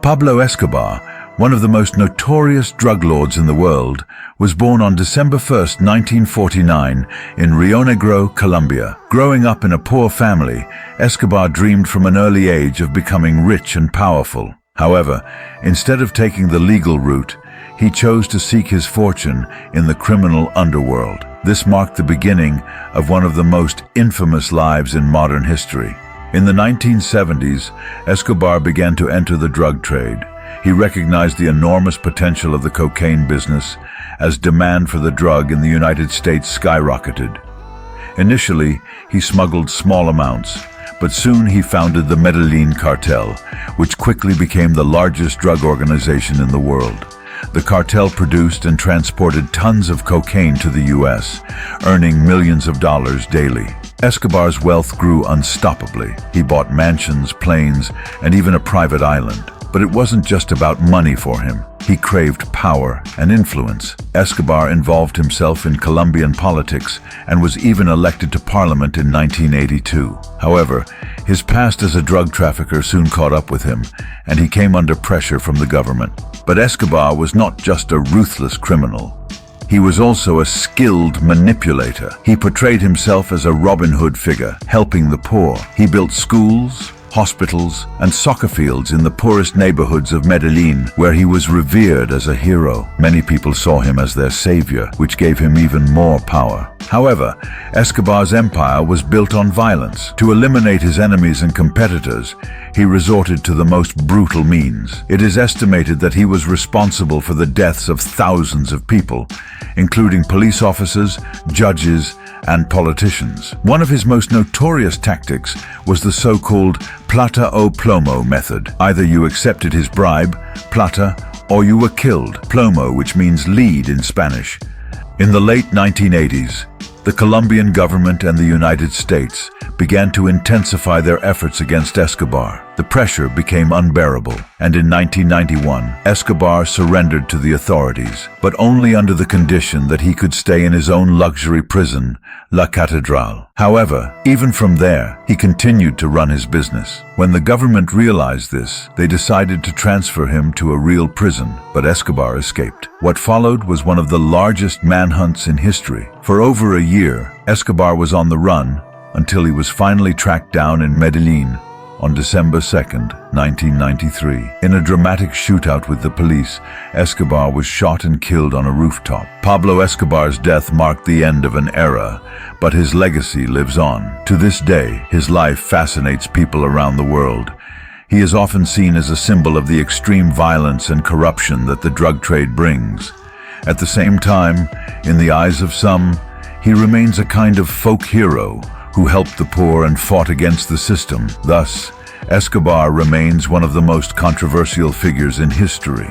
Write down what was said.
Pablo Escobar, one of the most notorious drug lords in the world, was born on December 1, 1949, in Rio Negro, Colombia. Growing up in a poor family, Escobar dreamed from an early age of becoming rich and powerful. However, instead of taking the legal route, he chose to seek his fortune in the criminal underworld. This marked the beginning of one of the most infamous lives in modern history. In the 1970s, Escobar began to enter the drug trade. He recognized the enormous potential of the cocaine business as demand for the drug in the United States skyrocketed. Initially, he smuggled small amounts, but soon he founded the Medellín Cartel, which quickly became the largest drug organization in the world. The cartel produced and transported tons of cocaine to the U.S., earning millions of dollars daily. Escobar's wealth grew unstoppably. He bought mansions, planes, and even a private island. But it wasn't just about money for him. He craved power and influence. Escobar involved himself in Colombian politics and was even elected to parliament in 1982. However, his past as a drug trafficker soon caught up with him, and he came under pressure from the government. But Escobar was not just a ruthless criminal. He was also a skilled manipulator. He portrayed himself as a Robin Hood figure, helping the poor. He built schools, hospitals, and soccer fields in the poorest neighborhoods of Medellín, where he was revered as a hero. Many people saw him as their savior, which gave him even more power. However, Escobar's empire was built on violence. To eliminate his enemies and competitors, he resorted to the most brutal means. It is estimated that he was responsible for the deaths of thousands of people, including police officers, judges, and politicians. One of his most notorious tactics was the so-called plata o plomo method. Either you accepted his bribe, plata, or you were killed, plomo, which means lead in Spanish. In the late 1980s, the Colombian government and the United States began to intensify their efforts against Escobar. The pressure became unbearable, and in 1991, Escobar surrendered to the authorities, but only under the condition that he could stay in his own luxury prison, La Catedral. However, even from there, he continued to run his business. When the government realized this, they decided to transfer him to a real prison, but Escobar escaped. What followed was one of the largest manhunts in history. For over a year, Escobar was on the run until he was finally tracked down in Medellín on December 2, 1993. In a dramatic shootout with the police, Escobar was shot and killed on a rooftop. Pablo Escobar's death marked the end of an era, but his legacy lives on. To this day, his life fascinates people around the world. He is often seen as a symbol of the extreme violence and corruption that the drug trade brings. At the same time, in the eyes of some, he remains a kind of folk hero who helped the poor and fought against the system. Thus, Escobar remains one of the most controversial figures in history.